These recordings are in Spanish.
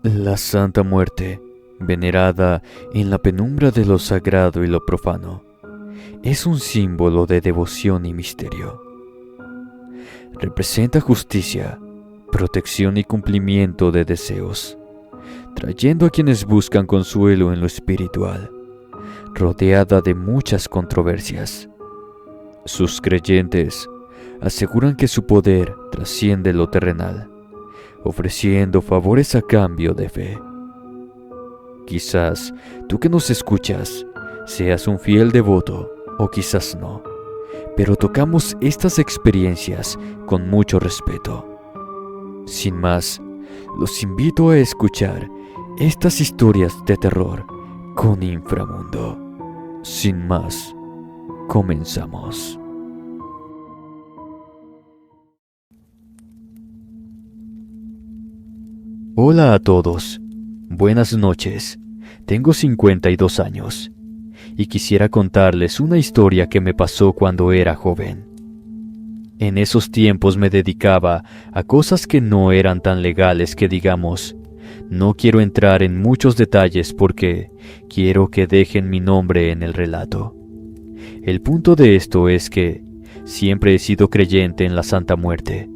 La Santa Muerte, venerada en la penumbra de lo sagrado y lo profano, es un símbolo de devoción y misterio. Representa justicia, protección y cumplimiento de deseos, trayendo a quienes buscan consuelo en lo espiritual, rodeada de muchas controversias. Sus creyentes aseguran que su poder trasciende lo terrenal, ofreciendo favores a cambio de fe. Quizás tú que nos escuchas seas un fiel devoto o quizás no, pero tocamos estas experiencias con mucho respeto. Sin más, los invito a escuchar estas historias de terror con Inframundo. Sin más, comenzamos. Hola a todos, buenas noches. Tengo 52 años y quisiera contarles una historia que me pasó cuando era joven. En esos tiempos me dedicaba a cosas que no eran tan legales que digamos. No quiero entrar en muchos detalles porque quiero que dejen mi nombre en el relato. El punto de esto es que siempre he sido creyente en la Santa Muerte,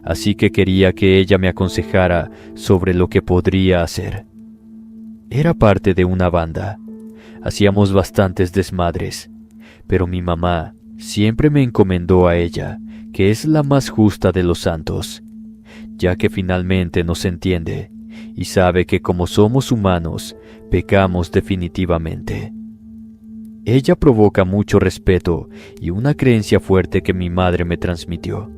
así que quería que ella me aconsejara sobre lo que podría hacer. Era parte de una banda. Hacíamos bastantes desmadres, pero mi mamá siempre me encomendó a ella, que es la más justa de los santos, ya que finalmente nos entiende y sabe que como somos humanos, pecamos definitivamente. Ella provoca mucho respeto y una creencia fuerte que mi madre me transmitió,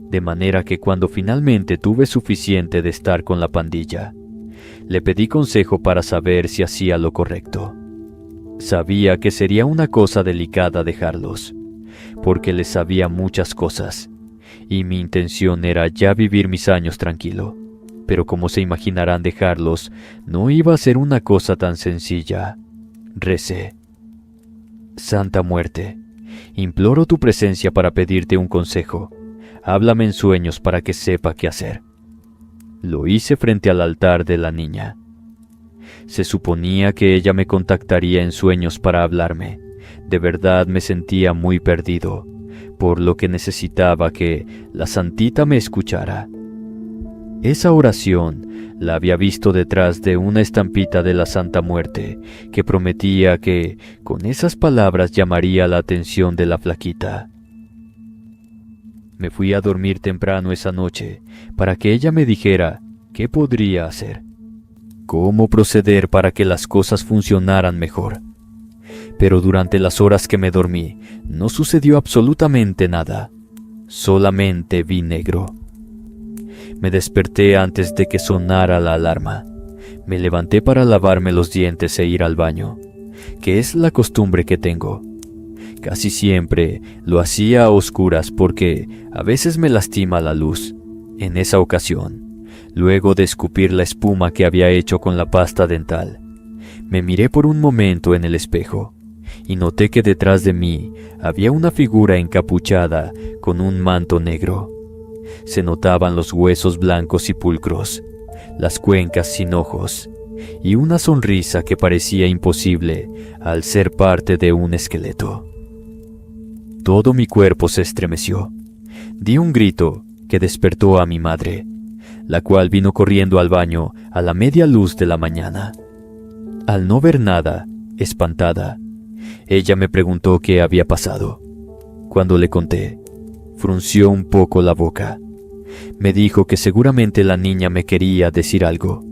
de manera que cuando finalmente tuve suficiente de estar con la pandilla, le pedí consejo para saber si hacía lo correcto. Sabía que sería una cosa delicada dejarlos, porque les sabía muchas cosas, y mi intención era ya vivir mis años tranquilo. Pero como se imaginarán, dejarlos no iba a ser una cosa tan sencilla. Recé: Santa Muerte, imploro tu presencia para pedirte un consejo. Háblame en sueños para que sepa qué hacer. Lo hice frente al altar de la niña. Se suponía que ella me contactaría en sueños para hablarme. De verdad me sentía muy perdido, por lo que necesitaba que la santita me escuchara. Esa oración la había visto detrás de una estampita de la Santa Muerte que prometía que con esas palabras llamaría la atención de la flaquita. Me fui a dormir temprano esa noche para que ella me dijera qué podría hacer, cómo proceder para que las cosas funcionaran mejor. Pero durante las horas que me dormí no sucedió absolutamente nada, solamente vi negro. Me desperté antes de que sonara la alarma. Me levanté para lavarme los dientes e ir al baño, que es la costumbre que tengo. Casi siempre lo hacía a oscuras porque a veces me lastima la luz. En esa ocasión, luego de escupir la espuma que había hecho con la pasta dental, me miré por un momento en el espejo y noté que detrás de mí había una figura encapuchada con un manto negro. Se notaban los huesos blancos y pulcros, las cuencas sin ojos y una sonrisa que parecía imposible al ser parte de un esqueleto. Todo mi cuerpo se estremeció. Di un grito que despertó a mi madre, la cual vino corriendo al baño a la media luz de la mañana. Al no ver nada, espantada, ella me preguntó qué había pasado. Cuando le conté, frunció un poco la boca. Me dijo que seguramente la niña me quería decir algo.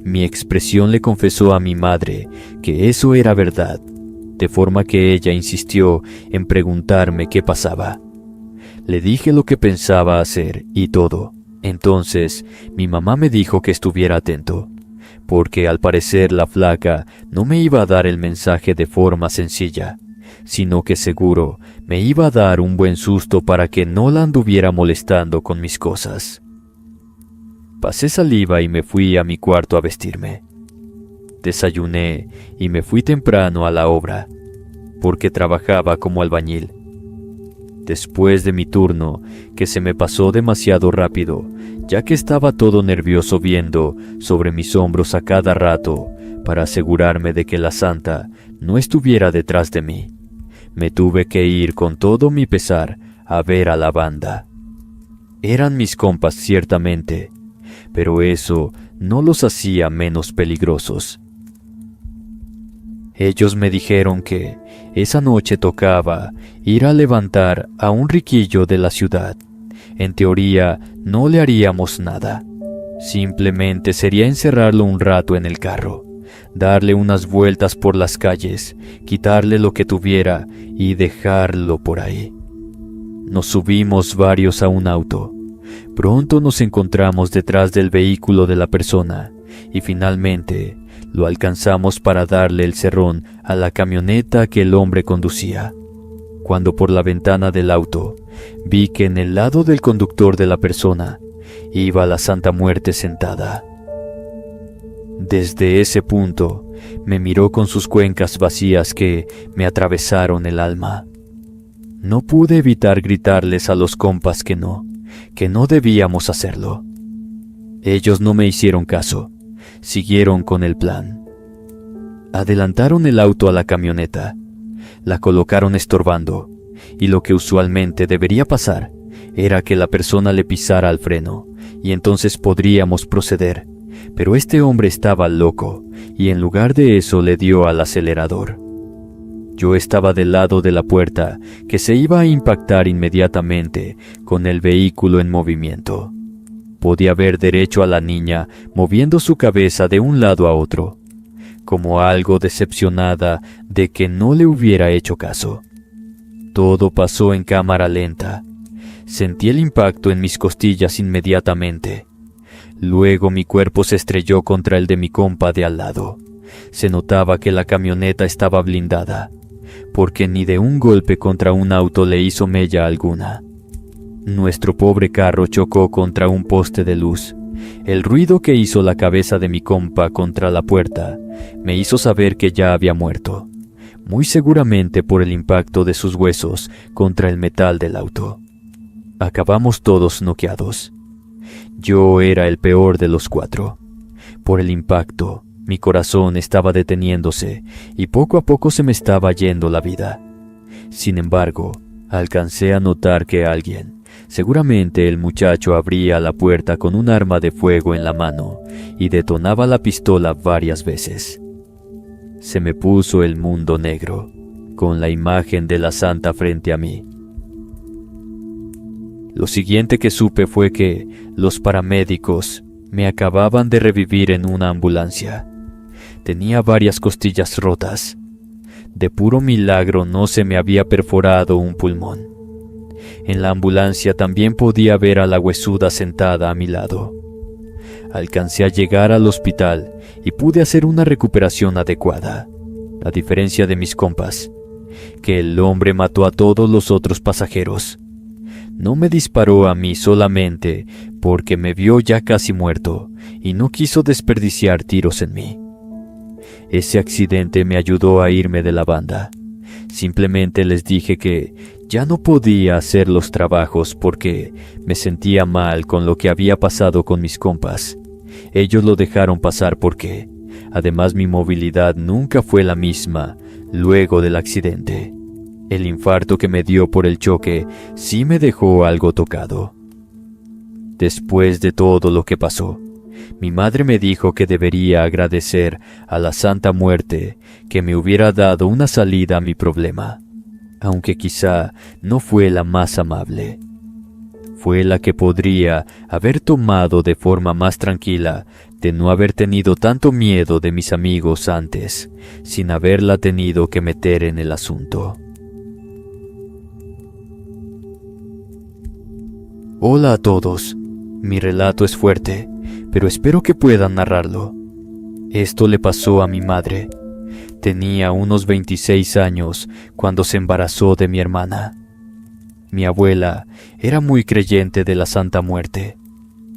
Mi expresión le confesó a mi madre que eso era verdad, de forma que ella insistió en preguntarme qué pasaba. Le dije lo que pensaba hacer y todo. Entonces mi mamá me dijo que estuviera atento, porque al parecer la flaca no me iba a dar el mensaje de forma sencilla, sino que seguro me iba a dar un buen susto para que no la anduviera molestando con mis cosas. Pasé saliva y me fui a mi cuarto a vestirme. Desayuné y me fui temprano a la obra, porque trabajaba como albañil. Después de mi turno, que se me pasó demasiado rápido, ya que estaba todo nervioso viendo sobre mis hombros a cada rato para asegurarme de que la santa no estuviera detrás de mí, me tuve que ir con todo mi pesar a ver a la banda. Eran mis compas ciertamente, pero eso no los hacía menos peligrosos. Ellos me dijeron que esa noche tocaba ir a levantar a un riquillo de la ciudad. En teoría no le haríamos nada. Simplemente sería encerrarlo un rato en el carro, darle unas vueltas por las calles, quitarle lo que tuviera y dejarlo por ahí. Nos subimos varios a un auto. Pronto nos encontramos detrás del vehículo de la persona y finalmente lo alcanzamos para darle el cerrón a la camioneta que el hombre conducía. Cuando por la ventana del auto vi que en el lado del conductor de la persona iba la Santa Muerte sentada. Desde ese punto me miró con sus cuencas vacías que me atravesaron el alma. No pude evitar gritarles a los compas que no debíamos hacerlo. Ellos no me hicieron caso, siguieron con el plan. Adelantaron el auto a la camioneta, la colocaron estorbando, y lo que usualmente debería pasar era que la persona le pisara al freno, y entonces podríamos proceder, pero este hombre estaba loco, y en lugar de eso le dio al acelerador. Yo estaba del lado de la puerta, que se iba a impactar inmediatamente con el vehículo en movimiento. Podía ver derecho a la niña moviendo su cabeza de un lado a otro, como algo decepcionada de que no le hubiera hecho caso. Todo pasó en cámara lenta. Sentí el impacto en mis costillas inmediatamente. Luego mi cuerpo se estrelló contra el de mi compa de al lado. Se notaba que la camioneta estaba blindada, porque ni de un golpe contra un auto le hizo mella alguna. Nuestro pobre carro chocó contra un poste de luz. El ruido que hizo la cabeza de mi compa contra la puerta me hizo saber que ya había muerto, muy seguramente por el impacto de sus huesos contra el metal del auto. Acabamos todos noqueados. Yo era el peor de los cuatro. Por el impacto, mi corazón estaba deteniéndose y poco a poco se me estaba yendo la vida. Sin embargo, alcancé a notar que alguien, seguramente el muchacho, abría la puerta con un arma de fuego en la mano y detonaba la pistola varias veces. Se me puso el mundo negro, con la imagen de la santa frente a mí. Lo siguiente que supe fue que los paramédicos me acababan de revivir en una ambulancia. Tenía varias costillas rotas. De puro milagro no se me había perforado un pulmón. En la ambulancia también podía ver a la huesuda sentada a mi lado. Alcancé a llegar al hospital y pude hacer una recuperación adecuada, a diferencia de mis compas, que el hombre mató a todos los otros pasajeros. No me disparó a mí solamente porque me vio ya casi muerto y no quiso desperdiciar tiros en mí. Ese accidente me ayudó a irme de la banda. Simplemente les dije que ya no podía hacer los trabajos porque me sentía mal con lo que había pasado con mis compas. Ellos lo dejaron pasar porque, además, mi movilidad nunca fue la misma luego del accidente. El infarto que me dio por el choque sí me dejó algo tocado. Después de todo lo que pasó, mi madre me dijo que debería agradecer a la Santa Muerte que me hubiera dado una salida a mi problema, aunque quizá no fue la más amable. Fue la que podría haber tomado de forma más tranquila de no haber tenido tanto miedo de mis amigos antes, sin haberla tenido que meter en el asunto. Hola a todos. Mi relato es fuerte, pero espero que puedan narrarlo. Esto le pasó a mi madre. Tenía unos 26 años cuando se embarazó de mi hermana. Mi abuela era muy creyente de la Santa Muerte,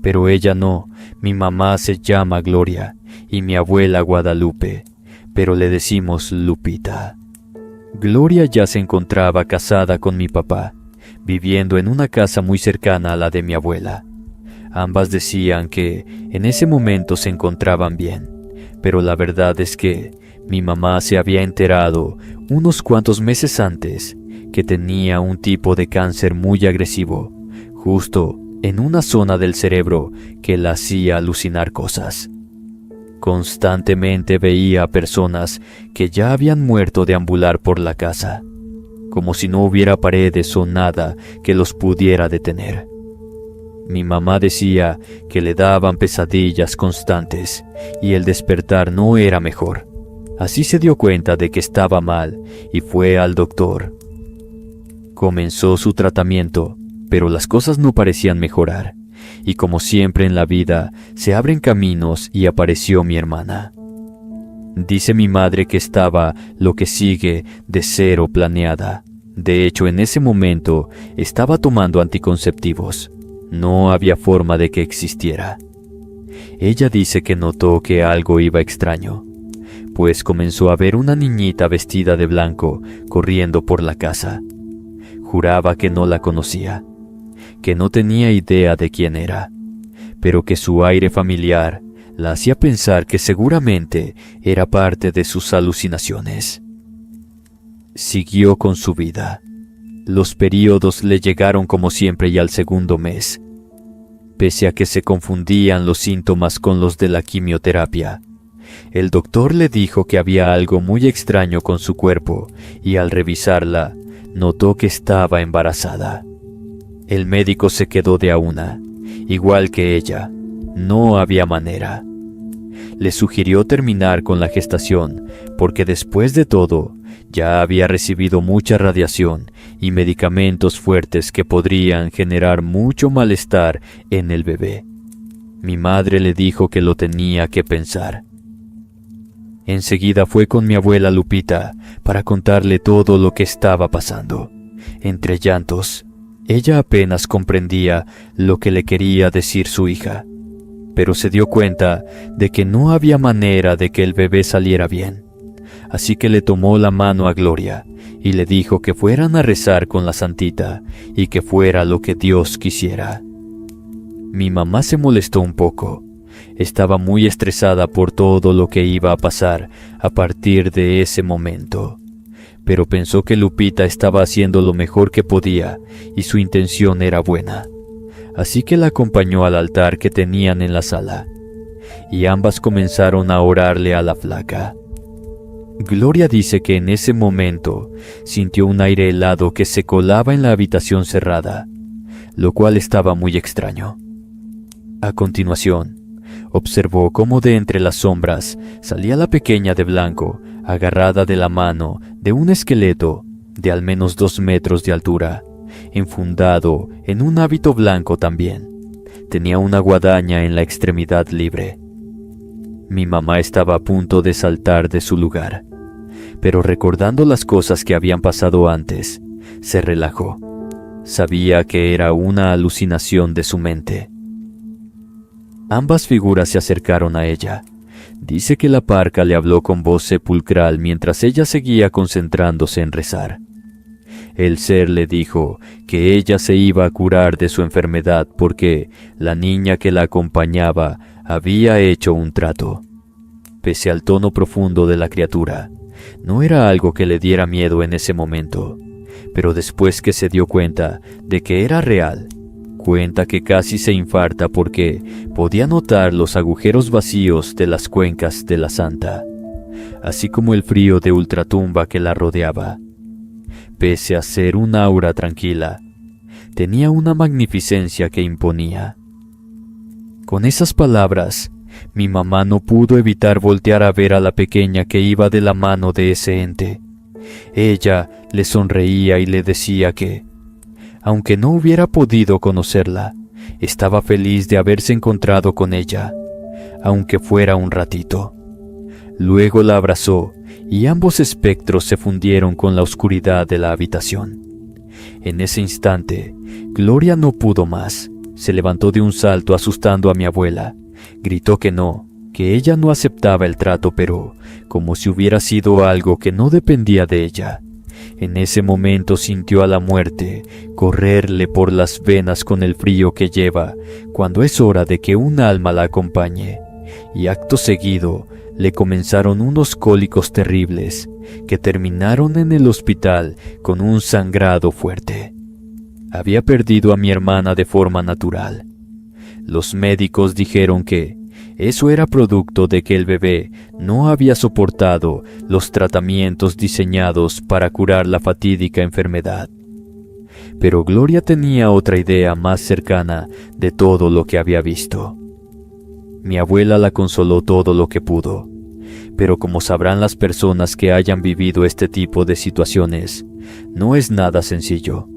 pero ella no. Mi mamá se llama Gloria y mi abuela Guadalupe, pero le decimos Lupita. Gloria ya se encontraba casada con mi papá, viviendo en una casa muy cercana a la de mi abuela. Ambas decían que en ese momento se encontraban bien, pero la verdad es que mi mamá se había enterado unos cuantos meses antes que tenía un tipo de cáncer muy agresivo, justo en una zona del cerebro que la hacía alucinar cosas. Constantemente veía a personas que ya habían muerto deambular por la casa, como si no hubiera paredes o nada que los pudiera detener. Mi mamá decía que le daban pesadillas constantes y el despertar no era mejor. Así se dio cuenta de que estaba mal y fue al doctor. Comenzó su tratamiento, pero las cosas no parecían mejorar. Y como siempre en la vida, se abren caminos y apareció mi hermana. Dice mi madre que estaba lo que sigue de cero planeada. De hecho, en ese momento estaba tomando anticonceptivos. No había forma de que existiera. Ella dice que notó que algo iba extraño, pues comenzó a ver una niñita vestida de blanco corriendo por la casa. Juraba que no la conocía, que no tenía idea de quién era, pero que su aire familiar la hacía pensar que seguramente era parte de sus alucinaciones. Siguió con su vida. Los periodos le llegaron como siempre y al segundo mes. Pese a que se confundían los síntomas con los de la quimioterapia, el doctor le dijo que había algo muy extraño con su cuerpo y al revisarla, notó que estaba embarazada. El médico se quedó de a una, igual que ella. No había manera. Le sugirió terminar con la gestación, porque después de todo, ya había recibido mucha radiación y medicamentos fuertes que podrían generar mucho malestar en el bebé. Mi madre le dijo que lo tenía que pensar. Enseguida fue con mi abuela Lupita para contarle todo lo que estaba pasando. Entre llantos, ella apenas comprendía lo que le quería decir su hija, pero se dio cuenta de que no había manera de que el bebé saliera bien. Así que le tomó la mano a Gloria y le dijo que fueran a rezar con la santita y que fuera lo que Dios quisiera. Mi mamá se molestó un poco. Estaba muy estresada por todo lo que iba a pasar a partir de ese momento, pero pensó que Lupita estaba haciendo lo mejor que podía y su intención era buena. Así que la acompañó al altar que tenían en la sala, y ambas comenzaron a orarle a la flaca. Gloria dice que en ese momento sintió un aire helado que se colaba en la habitación cerrada, lo cual estaba muy extraño. A continuación, observó cómo de entre las sombras salía la pequeña de blanco, agarrada de la mano de un esqueleto de al menos 2 metros de altura, enfundado en un hábito blanco también. Tenía una guadaña en la extremidad libre. Mi mamá estaba a punto de saltar de su lugar, pero recordando las cosas que habían pasado antes, se relajó. Sabía que era una alucinación de su mente. Ambas figuras se acercaron a ella. Dice que la parca le habló con voz sepulcral mientras ella seguía concentrándose en rezar. El ser le dijo que ella se iba a curar de su enfermedad porque la niña que la acompañaba había hecho un trato. Pese al tono profundo de la criatura, no era algo que le diera miedo en ese momento, pero después que se dio cuenta de que era real, cuenta que casi se infarta porque podía notar los agujeros vacíos de las cuencas de la santa, así como el frío de ultratumba que la rodeaba. Pese a ser un aura tranquila, tenía una magnificencia que imponía. Con esas palabras, mi mamá no pudo evitar voltear a ver a la pequeña que iba de la mano de ese ente. Ella le sonreía y le decía que, aunque no hubiera podido conocerla, estaba feliz de haberse encontrado con ella, aunque fuera un ratito. Luego la abrazó y ambos espectros se fundieron con la oscuridad de la habitación. En ese instante, Gloria no pudo más. Se levantó de un salto asustando a mi abuela. Gritó que no, que ella no aceptaba el trato, pero como si hubiera sido algo que no dependía de ella. En ese momento sintió a la muerte correrle por las venas con el frío que lleva cuando es hora de que un alma la acompañe, y acto seguido le comenzaron unos cólicos terribles que terminaron en el hospital con un sangrado fuerte. Había perdido a mi hermana de forma natural. Los médicos dijeron que eso era producto de que el bebé no había soportado los tratamientos diseñados para curar la fatídica enfermedad. Pero Gloria tenía otra idea más cercana de todo lo que había visto. Mi abuela la consoló todo lo que pudo, pero como sabrán las personas que hayan vivido este tipo de situaciones, no es nada sencillo.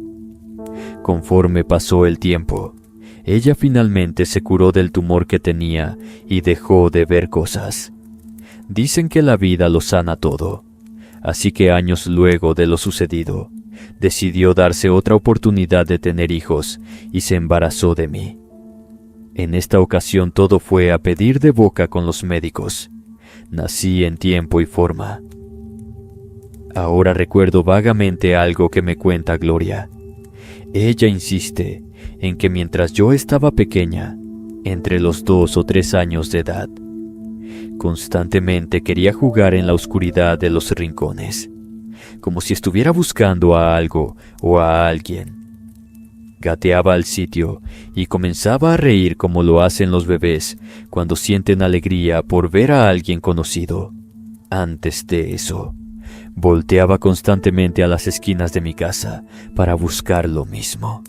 Conforme pasó el tiempo, ella finalmente se curó del tumor que tenía y dejó de ver cosas. Dicen que la vida lo sana todo, así que años luego de lo sucedido, decidió darse otra oportunidad de tener hijos y se embarazó de mí. En esta ocasión todo fue a pedir de boca con los médicos. Nací en tiempo y forma. Ahora recuerdo vagamente algo que me cuenta Gloria. Ella insiste en que mientras yo estaba pequeña, entre los 2 o 3 años de edad, constantemente quería jugar en la oscuridad de los rincones, como si estuviera buscando a algo o a alguien. Gateaba al sitio y comenzaba a reír como lo hacen los bebés cuando sienten alegría por ver a alguien conocido. Antes de eso, volteaba constantemente a las esquinas de mi casa para buscar lo mismo.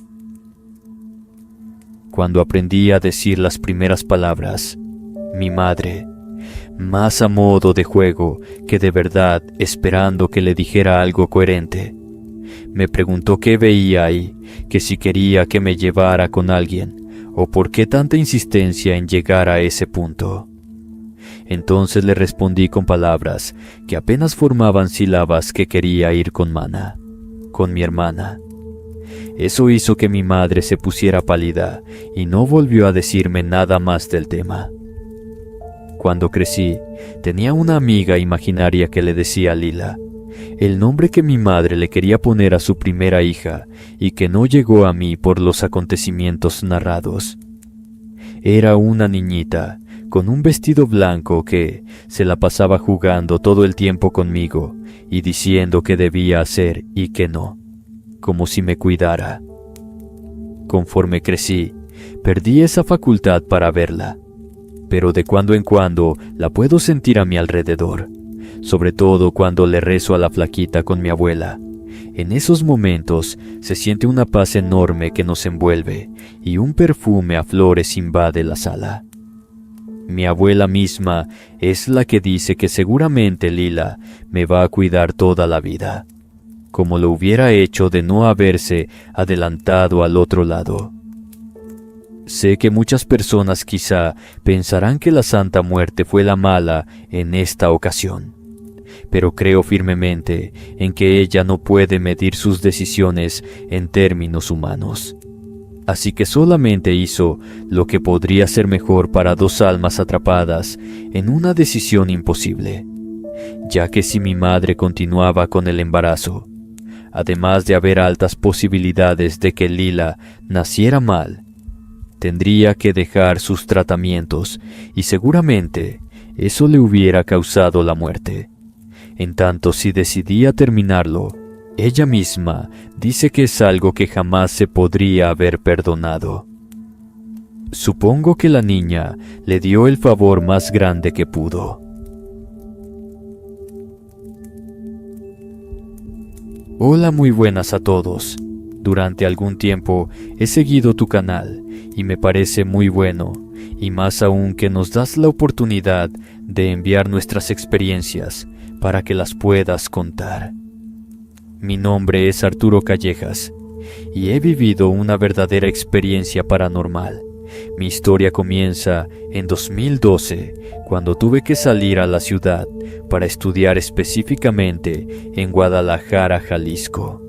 Cuando aprendí a decir las primeras palabras, mi madre, más a modo de juego que de verdad esperando que le dijera algo coherente, me preguntó qué veía ahí, que si quería que me llevara con alguien, o por qué tanta insistencia en llegar a ese punto. Entonces le respondí con palabras que apenas formaban sílabas que quería ir con Mana, con mi hermana. Eso hizo que mi madre se pusiera pálida y no volvió a decirme nada más del tema. Cuando crecí, tenía una amiga imaginaria que le decía Lila, el nombre que mi madre le quería poner a su primera hija y que no llegó a mí por los acontecimientos narrados. Era una niñita con un vestido blanco que se la pasaba jugando todo el tiempo conmigo y diciendo qué debía hacer y qué no, como si me cuidara. Conforme crecí, perdí esa facultad para verla, pero de cuando en cuando la puedo sentir a mi alrededor, sobre todo cuando le rezo a la flaquita con mi abuela. En esos momentos se siente una paz enorme que nos envuelve y un perfume a flores invade la sala. Mi abuela misma es la que dice que seguramente Lila me va a cuidar toda la vida, como lo hubiera hecho de no haberse adelantado al otro lado. Sé que muchas personas quizá pensarán que la Santa Muerte fue la mala en esta ocasión, pero creo firmemente en que ella no puede medir sus decisiones en términos humanos. Así que solamente hizo lo que podría ser mejor para 2 almas atrapadas en una decisión imposible, ya que si mi madre continuaba con el embarazo, además de haber altas posibilidades de que Lila naciera mal, tendría que dejar sus tratamientos y seguramente eso le hubiera causado la muerte. En tanto, si decidía terminarlo, ella misma dice que es algo que jamás se podría haber perdonado. Supongo que la niña le dio el favor más grande que pudo. Hola, muy buenas a todos. Durante algún tiempo he seguido tu canal y me parece muy bueno, y más aún que nos das la oportunidad de enviar nuestras experiencias para que las puedas contar. Mi nombre es Arturo Callejas y he vivido una verdadera experiencia paranormal. Mi historia comienza en 2012, cuando tuve que salir a la ciudad para estudiar específicamente en Guadalajara, Jalisco.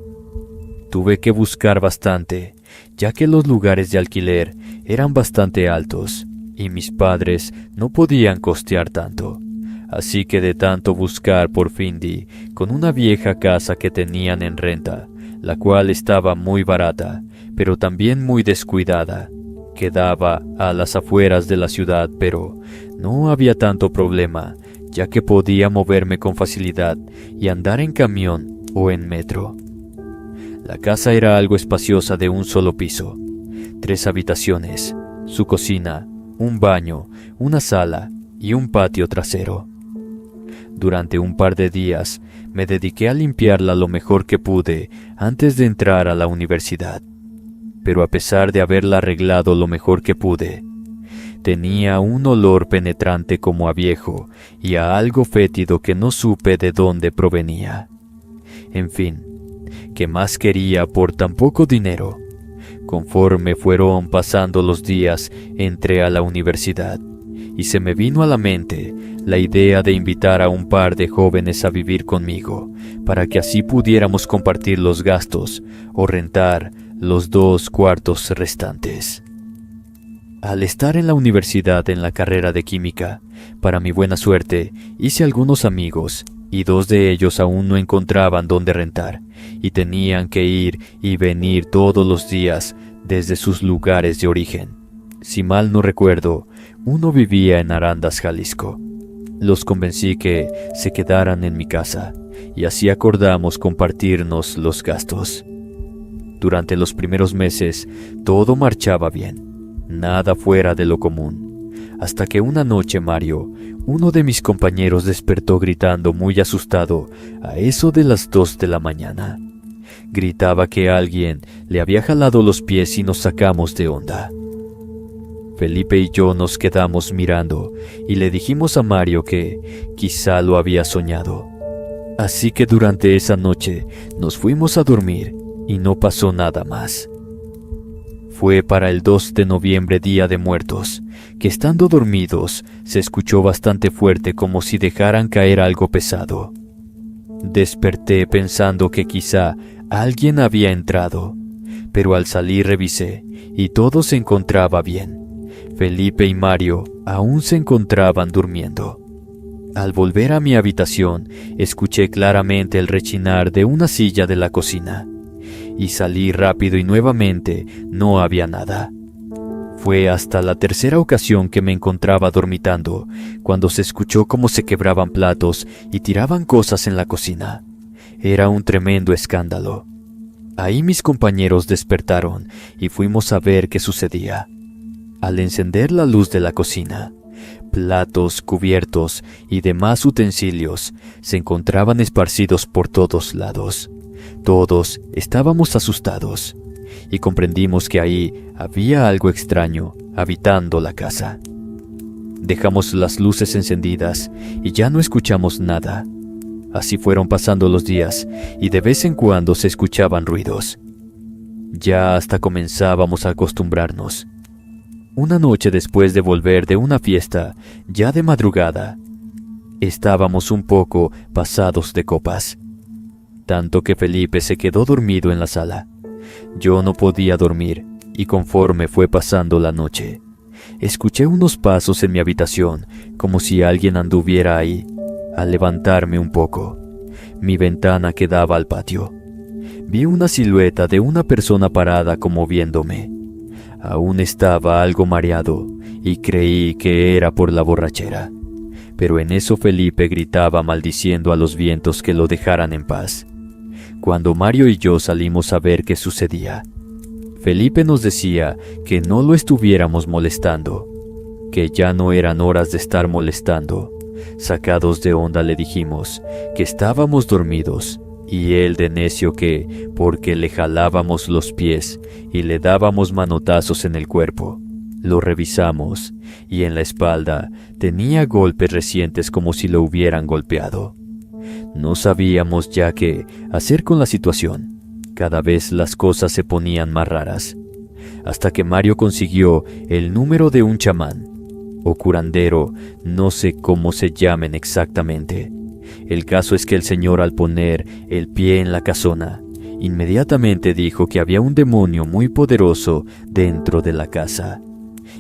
Tuve que buscar bastante, ya que los lugares de alquiler eran bastante altos y mis padres no podían costear tanto. Así que de tanto buscar por fin di con una vieja casa que tenían en renta, la cual estaba muy barata, pero también muy descuidada. Quedaba a las afueras de la ciudad, pero no había tanto problema, ya que podía moverme con facilidad y andar en camión o en metro. La casa era algo espaciosa de un solo piso, 3 habitaciones, su cocina, un baño, una sala y un patio trasero. Durante un par de días me dediqué a limpiarla lo mejor que pude antes de entrar a la universidad. Pero a pesar de haberla arreglado lo mejor que pude, tenía un olor penetrante como a viejo y a algo fétido que no supe de dónde provenía. En fin, ¿qué más quería por tan poco dinero? Conforme fueron pasando los días, entré a la universidad y se me vino a la mente la idea de invitar a un par de jóvenes a vivir conmigo, para que así pudiéramos compartir los gastos o rentar los 2 cuartos restantes. Al estar en la universidad en la carrera de química, para mi buena suerte, hice algunos amigos y 2 de ellos aún no encontraban dónde rentar y tenían que ir y venir todos los días desde sus lugares de origen. Si mal no recuerdo, uno vivía en Arandas, Jalisco. Los convencí que se quedaran en mi casa y así acordamos compartirnos los gastos. Durante los primeros meses todo marchaba bien, nada fuera de lo común, hasta que una noche Mario, uno de mis compañeros, despertó gritando muy asustado a eso de las 2 de la mañana. Gritaba que alguien le había jalado los pies y nos sacamos de onda. Felipe y yo nos quedamos mirando y le dijimos a Mario que quizá lo había soñado. Así que durante esa noche nos fuimos a dormir y no pasó nada más. Fue para el 2 de noviembre, Día de Muertos, que estando dormidos se escuchó bastante fuerte como si dejaran caer algo pesado. Desperté pensando que quizá alguien había entrado, pero al salir revisé y todo se encontraba bien. Felipe y Mario aún se encontraban durmiendo. Al volver a mi habitación, escuché claramente el rechinar de una silla de la cocina, y salí rápido y nuevamente no había nada. Fue hasta la tercera ocasión que me encontraba dormitando, cuando se escuchó cómo se quebraban platos y tiraban cosas en la cocina. Era un tremendo escándalo. Ahí mis compañeros despertaron y fuimos a ver qué sucedía. Al encender la luz de la cocina, platos, cubiertos y demás utensilios se encontraban esparcidos por todos lados. Todos estábamos asustados y comprendimos que ahí había algo extraño habitando la casa. Dejamos las luces encendidas y ya no escuchamos nada. Así fueron pasando los días y de vez en cuando se escuchaban ruidos. Ya hasta comenzábamos a acostumbrarnos. Una noche después de volver de una fiesta, ya de madrugada, estábamos un poco pasados de copas, tanto que Felipe se quedó dormido en la sala. Yo no podía dormir y conforme fue pasando la noche, escuché unos pasos en mi habitación como si alguien anduviera ahí. Al levantarme un poco, mi ventana quedaba al patio. Vi una silueta de una persona parada como viéndome. Aún estaba algo mareado y creí que era por la borrachera, pero en eso Felipe gritaba maldiciendo a los vientos que lo dejaran en paz. Cuando Mario y yo salimos a ver qué sucedía, Felipe nos decía que no lo estuviéramos molestando, que ya no eran horas de estar molestando. Sacados de onda le dijimos que estábamos dormidos y él de necio que porque le jalábamos los pies y le dábamos manotazos en el cuerpo. Lo revisamos y en la espalda tenía golpes recientes como si lo hubieran golpeado. No sabíamos ya qué hacer con la situación. Cada vez las cosas se ponían más raras, hasta que Mario consiguió el número de un chamán o curandero, no sé cómo se llamen exactamente. El caso es que el señor, al poner el pie en la casona, inmediatamente dijo que había un demonio muy poderoso dentro de la casa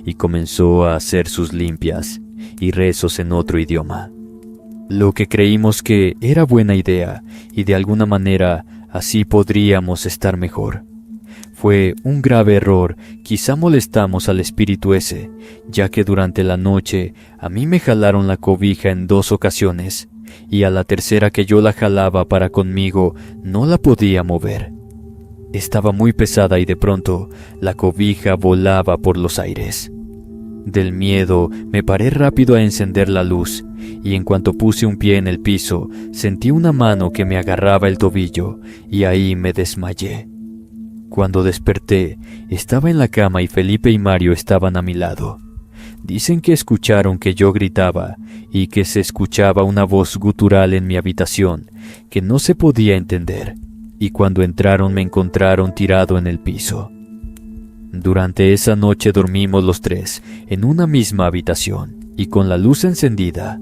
y comenzó a hacer sus limpias y rezos en otro idioma. lo que creímos que era buena idea y de alguna manera así podríamos estar mejor. Fue un grave error, quizá molestamos al espíritu ese, ya que durante la noche a mí me jalaron la cobija en 2 ocasiones, y a la tercera que yo la jalaba para conmigo no la podía mover. Estaba muy pesada y de pronto la cobija volaba por los aires. Del miedo me paré rápido a encender la luz, y en cuanto puse un pie en el piso, sentí una mano que me agarraba el tobillo, y ahí me desmayé. Cuando desperté, estaba en la cama y Felipe y Mario estaban a mi lado. Dicen que escucharon que yo gritaba y que se escuchaba una voz gutural en mi habitación que no se podía entender, y cuando entraron me encontraron tirado en el piso. Durante esa noche dormimos los 3 en una misma habitación y con la luz encendida.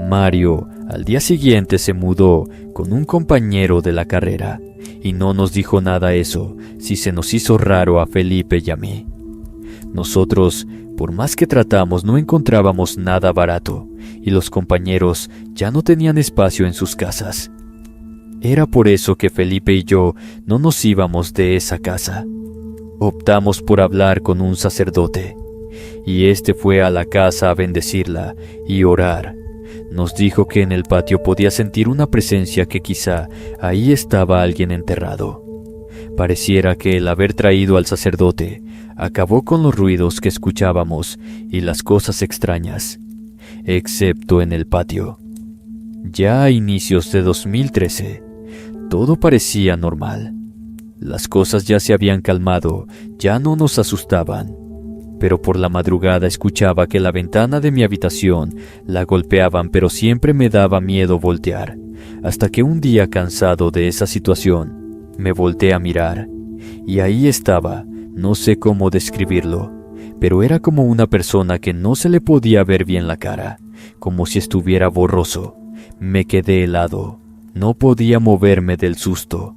Mario al día siguiente se mudó con un compañero de la carrera y no nos dijo nada eso, si se nos hizo raro a Felipe y a mí. Nosotros, por más que tratamos, no encontrábamos nada barato y los compañeros ya no tenían espacio en sus casas. Era por eso que Felipe y yo no nos íbamos de esa casa. Optamos por hablar con un sacerdote, y este fue a la casa a bendecirla y orar. Nos dijo que en el patio podía sentir una presencia, que quizá ahí estaba alguien enterrado. Pareciera que el haber traído al sacerdote acabó con los ruidos que escuchábamos y las cosas extrañas, excepto en el patio. Ya a inicios de 2013, todo parecía normal. Las cosas ya se habían calmado, ya no nos asustaban. Pero por la madrugada escuchaba que la ventana de mi habitación la golpeaban, pero siempre me daba miedo voltear, hasta que un día, cansado de esa situación, me volteé a mirar, y ahí estaba, no sé cómo describirlo, pero era como una persona que no se le podía ver bien la cara, como si estuviera borroso. Me quedé helado, no podía moverme del susto,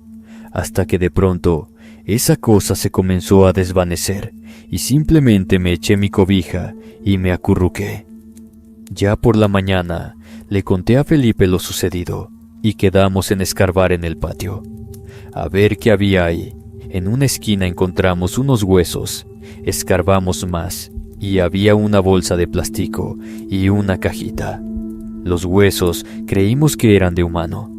hasta que de pronto esa cosa se comenzó a desvanecer y simplemente me eché mi cobija y me acurruqué. Ya por la mañana le conté a Felipe lo sucedido y quedamos en escarbar en el patio, a ver qué había ahí. En una esquina encontramos unos huesos, escarbamos más y había una bolsa de plástico y una cajita. Los huesos creímos que eran de humano,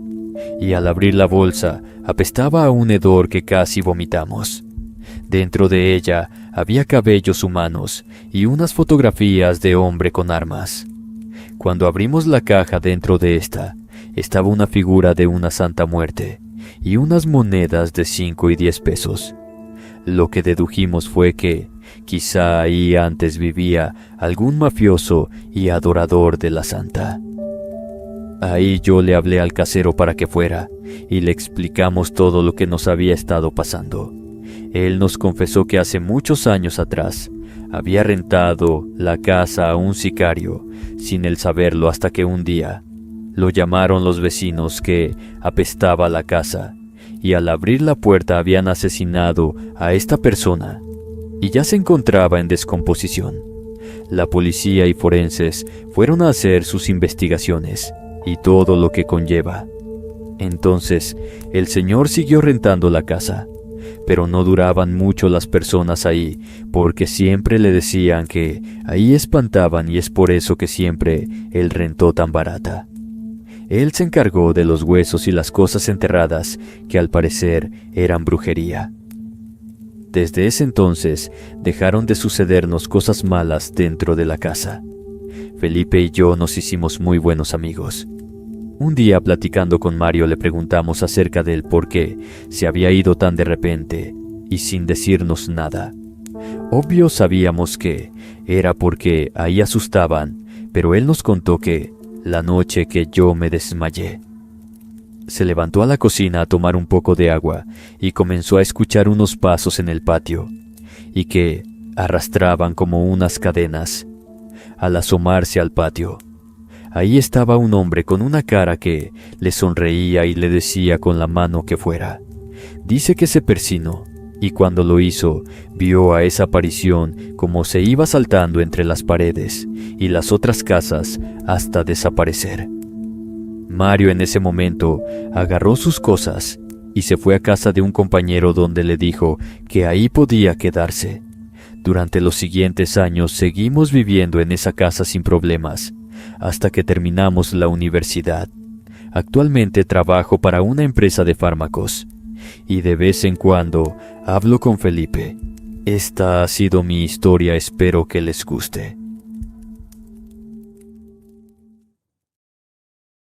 y al abrir la bolsa apestaba a un hedor que casi vomitamos. Dentro de ella había cabellos humanos y unas fotografías de hombre con armas. Cuando abrimos la caja, dentro de esta estaba una figura de una Santa Muerte y unas monedas de 5 y 10 pesos. Lo que dedujimos fue que quizá ahí antes vivía algún mafioso y adorador de la Santa. Ahí yo le hablé al casero para que fuera y le explicamos todo lo que nos había estado pasando. Él nos confesó que hace muchos años atrás había rentado la casa a un sicario sin él saberlo, hasta que un día lo llamaron los vecinos que apestaba la casa, y al abrir la puerta habían asesinado a esta persona y ya se encontraba en descomposición. La policía y forenses fueron a hacer sus investigaciones y todo lo que conlleva. Entonces el señor siguió rentando la casa, pero no duraban mucho las personas ahí, porque siempre le decían que ahí espantaban, y es por eso que siempre él rentó tan barata. Él se encargó de los huesos y las cosas enterradas, que al parecer eran brujería. Desde ese entonces dejaron de sucedernos cosas malas dentro de la casa. Felipe y yo nos hicimos muy buenos amigos. Un día, platicando con Mario, le preguntamos acerca del por qué se había ido tan de repente y sin decirnos nada. Obvio sabíamos que era porque ahí asustaban, pero él nos contó que la noche que yo me desmayé, se levantó a la cocina a tomar un poco de agua y comenzó a escuchar unos pasos en el patio y que arrastraban como unas cadenas. Al asomarse al patio, ahí estaba un hombre con una cara que le sonreía y le decía con la mano que fuera. Dice que se persinó, y cuando lo hizo, vio a esa aparición como se iba saltando entre las paredes y las otras casas hasta desaparecer. Mario en ese momento agarró sus cosas y se fue a casa de un compañero donde le dijo que ahí podía quedarse. Durante los siguientes años seguimos viviendo en esa casa sin problemas, hasta que terminamos la universidad. Actualmente trabajo para una empresa de fármacos y de vez en cuando hablo con Felipe. Esta ha sido mi historia, espero que les guste.